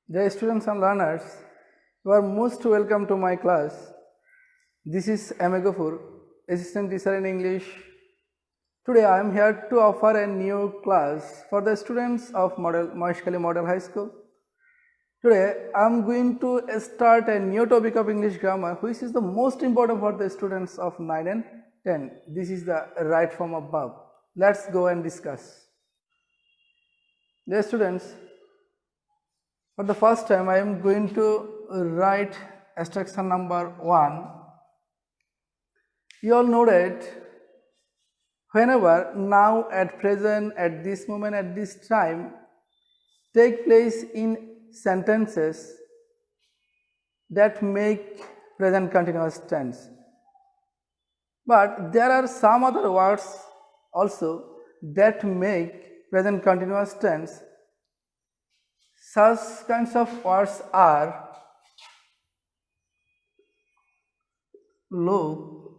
Dear students and learners, you are most welcome to my class. This is Amegafur, Assistant Teacher in English. Today I am here to offer a new class for the students of Moishkali Model High School. Today I am going to start a new topic of English grammar which is the most important for the students of 9 and 10. This is the right form of verb. Let's go and discuss. Dear students, for the first time I am going to write instruction number 1. You all know that whenever, now, at present, at this moment, at this time take place in sentences that make present continuous tense. But there are some other words also that make present continuous tense. Such kinds of words are look,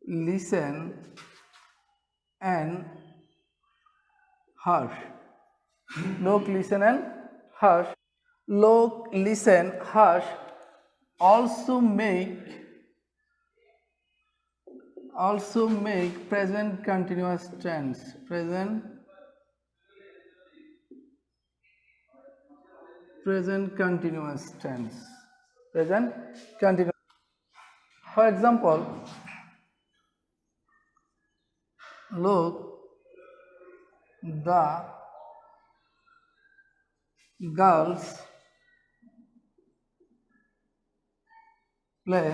listen and hush. Look, listen and hush. Look, listen, hush also make present continuous tense. Present continuous tense. Present continuous. For example, look, the girls play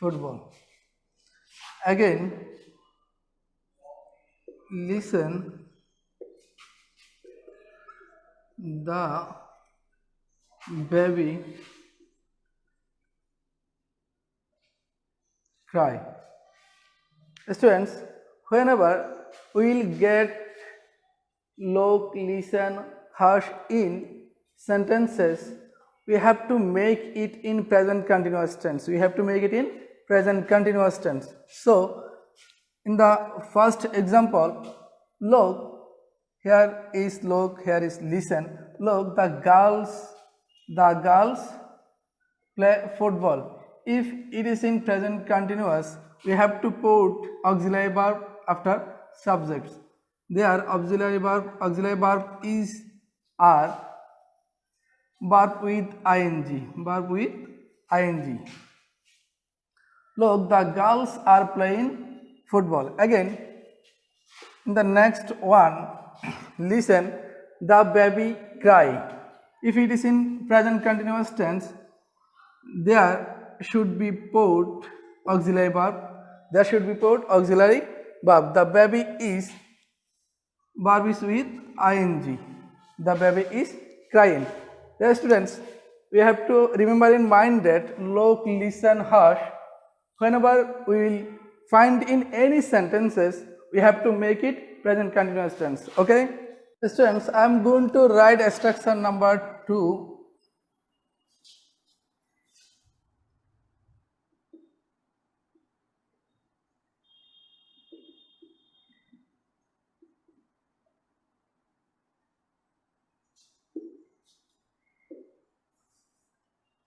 football. Again, listen, the baby cry. Students, whenever we will get look, listen, hush in sentences, we have to make it in present continuous tense. So, in the first example, look, here is look, here is listen. Look, the girls play football. If it is in present continuous, we have to put auxiliary verb after subjects. There auxiliary verb is are verb with ing. Look, the girls are playing football. Again, in the next one, listen, the baby cry. If it is in present continuous tense, there should be put auxiliary verb. The baby is verb is with ing. The baby is crying. Dear students, we have to remember in mind that look, listen, hush, whenever we will find in any sentences, we have to make it present continuous tense. Okay? Students, I am going to write instruction number 2.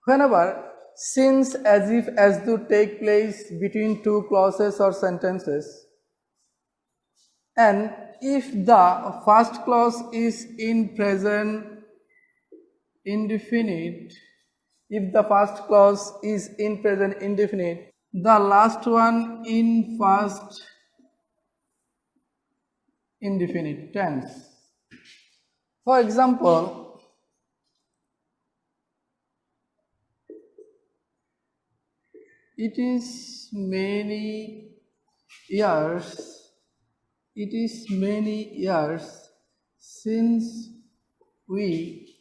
Whenever since, as if, as though take place between two clauses or sentences, and if the first clause is in present indefinite, the last one in past indefinite tense. For example, it is many years since we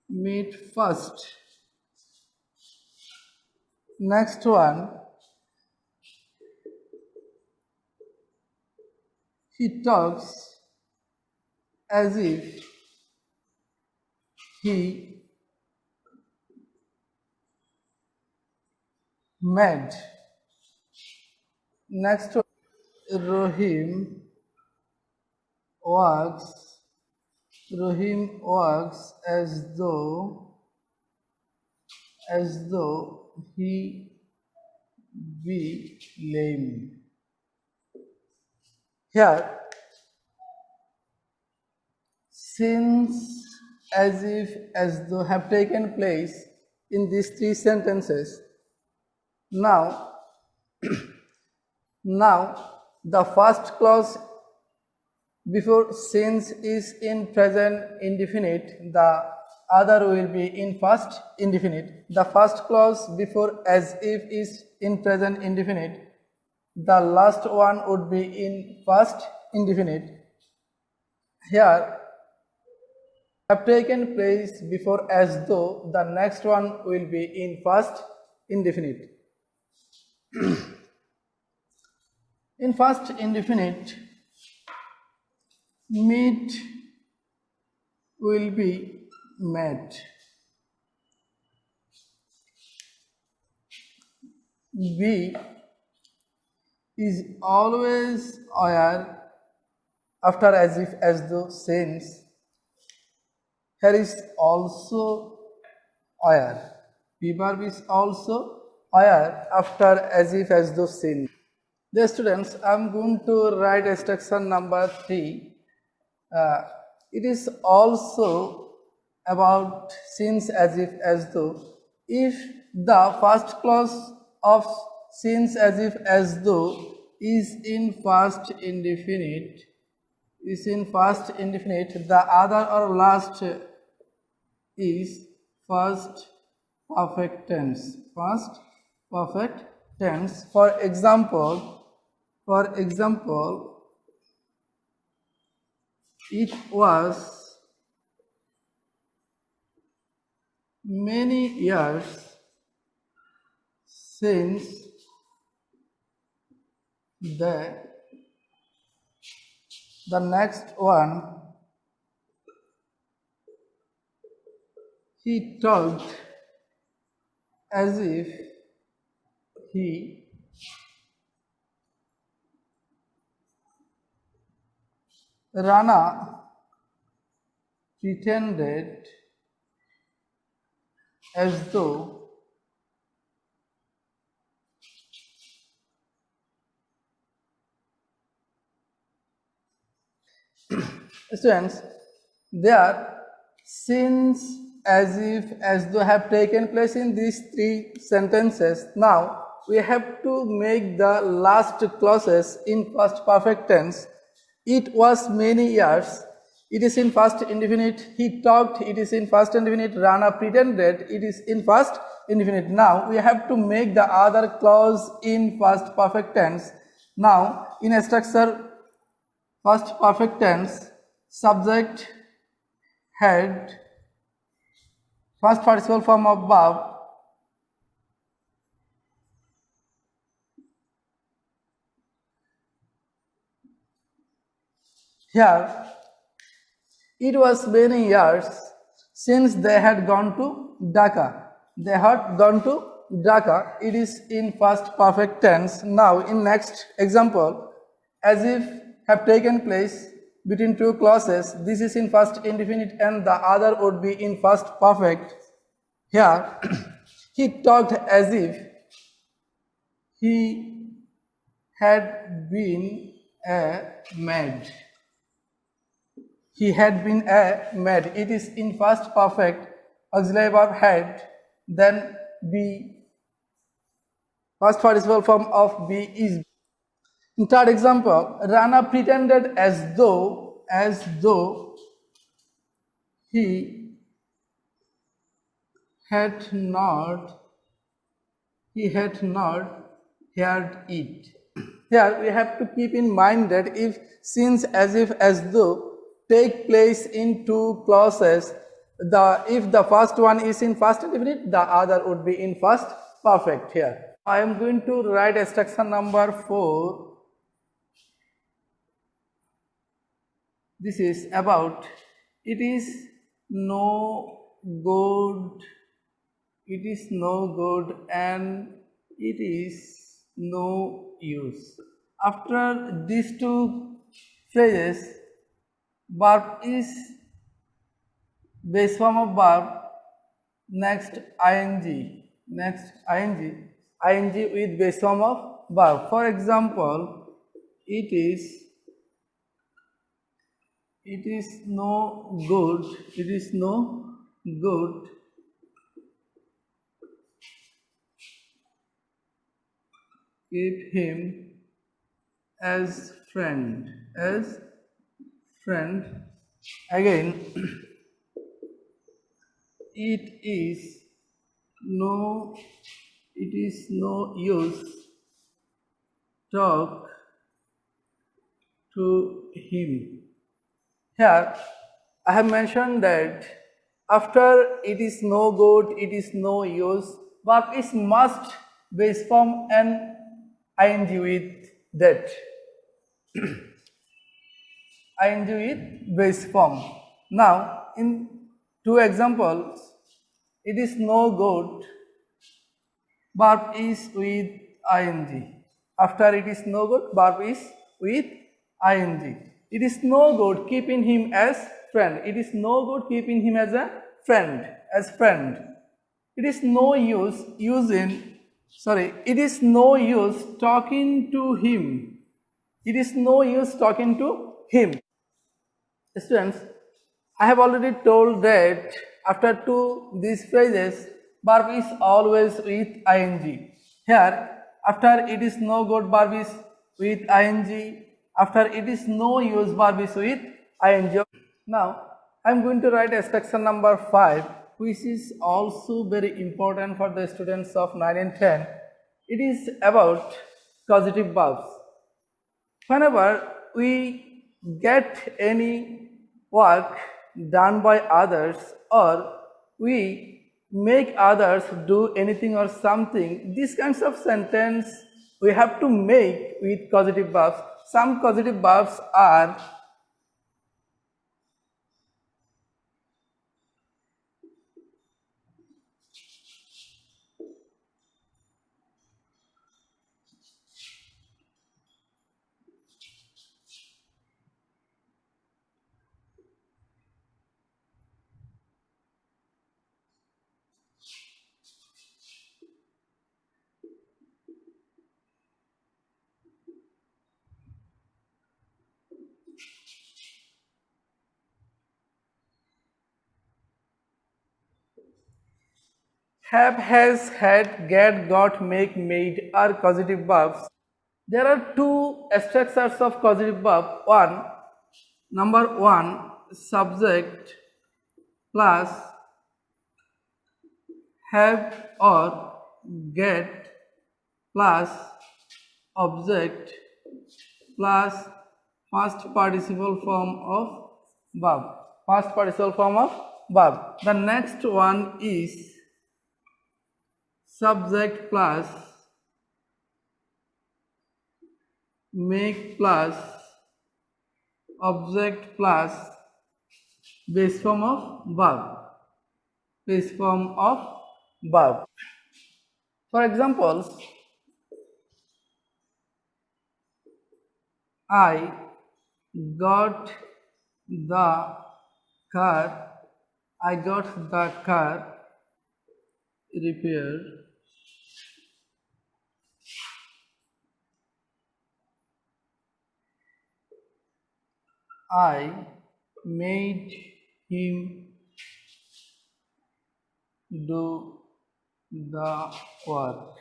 met first. Next one, he talks as if he mad. Next, Rohim walks. Rohim walks as though he be lame. Here, since, as if, as though have taken place in these three sentences. Now, the first clause before since is in present indefinite, the other will be in past indefinite. The first clause before as if is in present indefinite, the last one would be in past indefinite. Here, have taken place before as though, the next one will be in past indefinite. In past indefinite, meet will be met. Be is always aware after as if, as though, since. Here is also aware. Be verb is also aware after as if, as though, since. Dear students, I am going to write instruction number 3. It is also about since, as if, as though. If the first clause of since, as if, as though is in past indefinite, the other or last is first perfect tense. For example, it was many years since the next one, he talked as if he Rana pretended as though students, there since, as if, as though have taken place in these three sentences. Now we have to make the last clauses in past perfect tense. It was many years, it is in past indefinite. He talked, it is in past indefinite. Rana pretended, it is in past indefinite. Now we have to make the other clause in past perfect tense. Now in a structure, past perfect tense, subject, head, first participle form of verb, here it was many years since they had gone to Dhaka. It is in past perfect tense. Now in next example, as if have taken place between two clauses. This is in past indefinite and the other would be in past perfect. Here he talked as if he had been a maid. He had been a maid. It is in past perfect, auxiliary verb had, then be, past participle form of be is. In third example, Rana pretended as though he had not heard it. Here we have to keep in mind that if since, as if, as though take place in two clauses, if the first one is in past indefinite, the other would be in past perfect. Here I am going to write instruction number 4. This is about it is no good and it is no use. After these two phrases, verb is base form of verb, next ing with base form of verb. For example, it is no good, keep him as friend. Again, it is no use talk to him. Here I have mentioned that after it is no good, it is no use, verb is must base form and ing with that. ing with base form. Now in two examples, it is no good, verb is with ing. After it is no good, verb is with ing. It is no good keeping him as friend. It is no good keeping him as a friend. It is no use it is no use talking to him. It is no use talking to him. Students, I have already told that after these phrases, verb is always with ing. Here, after it is no good, verb is with ing. After it is no use, verb is with ing. Now, I am going to write a section number 5, which is also very important for the students of 9 and 10. It is about causative verbs. Whenever we get any work done by others, or we make others do anything or something, these kinds of sentence we have to make with causative verbs. Some causative verbs are have, has, had, get, got, make, made are causative verbs. There are two structures of causative verb. Number one, subject plus have or get plus object plus past participle form of verb. The next one is subject plus make plus object plus base form of verb. For examples, I got the car repaired. I made him do the work.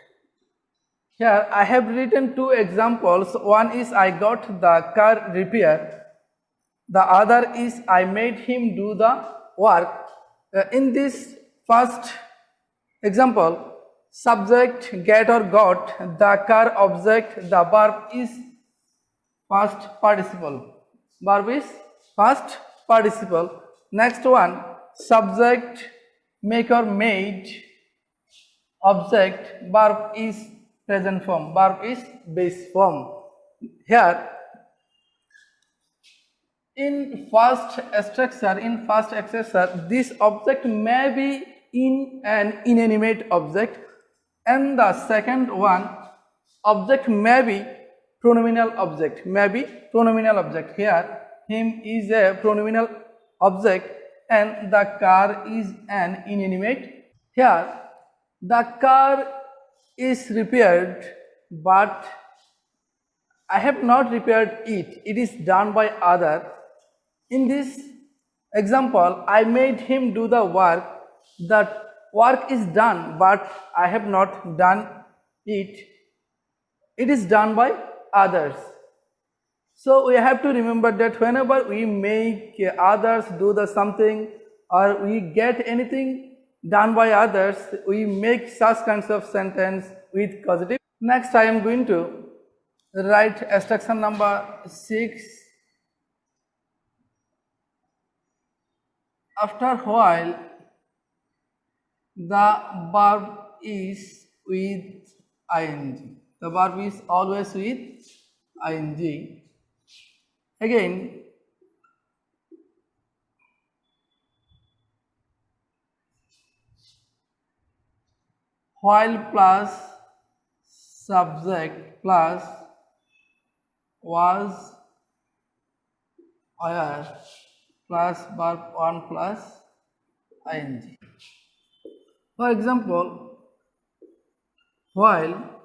Here I have written two examples. One is I got the car repaired. The other is I made him do the work. In this first example, subject get or got, the car object, the verb is past participle. Next one, subject make or made, object, verb is present form, verb is base form. Here in first structure, this object may be in an inanimate object, And the second one, object may be pronominal object, may be pronominal object. Here him is a pronominal object and the car is an inanimate. Here the car is repaired, but I have not repaired it, it is done by other. In this example, I made him do the work. The work is done, but I have not done it. It is done by others. So we have to remember that whenever we make others do the something or we get anything done by others, we make such kinds of sentence with causative. Next, I am going to write instruction number 6. After while, the verb is with ing. The verb is always with ing. Again, while plus subject plus was, where plus verb 1 plus ing. For example, while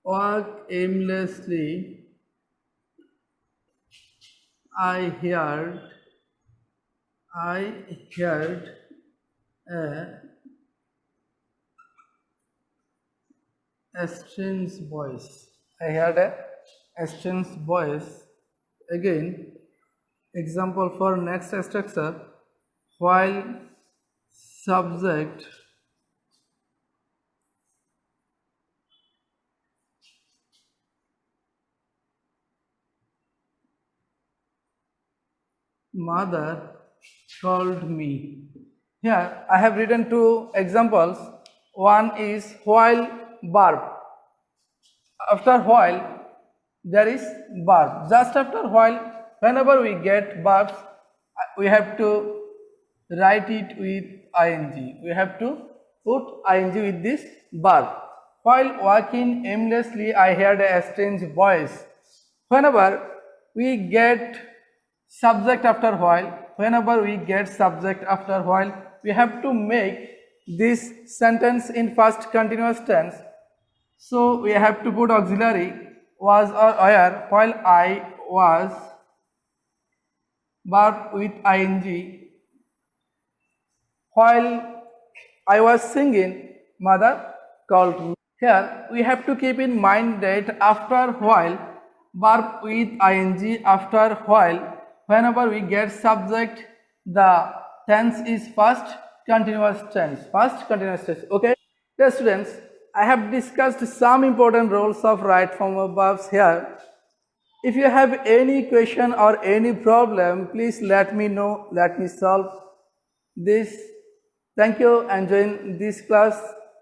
work aimlessly, I heard a strange voice. I heard a strange voice. Again, example for next structure, while subject mother told me. Here I have written two examples. One is while verb. After while there is verb. Just after while, whenever we get verbs, we have to write it with ing. We have to put ing with this verb. While walking aimlessly, I heard a strange voice. Whenever we get subject after while, we have to make this sentence in first continuous tense. So we have to put auxiliary was or where, while I was, verb with ing. While I was singing, mother called me. Here we have to keep in mind that after while, verb with ing, after while, whenever we get subject, the tense is first continuous tense. Okay. Dear students, I have discussed some important roles of right form of verbs here. If you have any question or any problem, please let me know. Let me solve this. Thank you and join this class.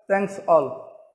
Thanks all.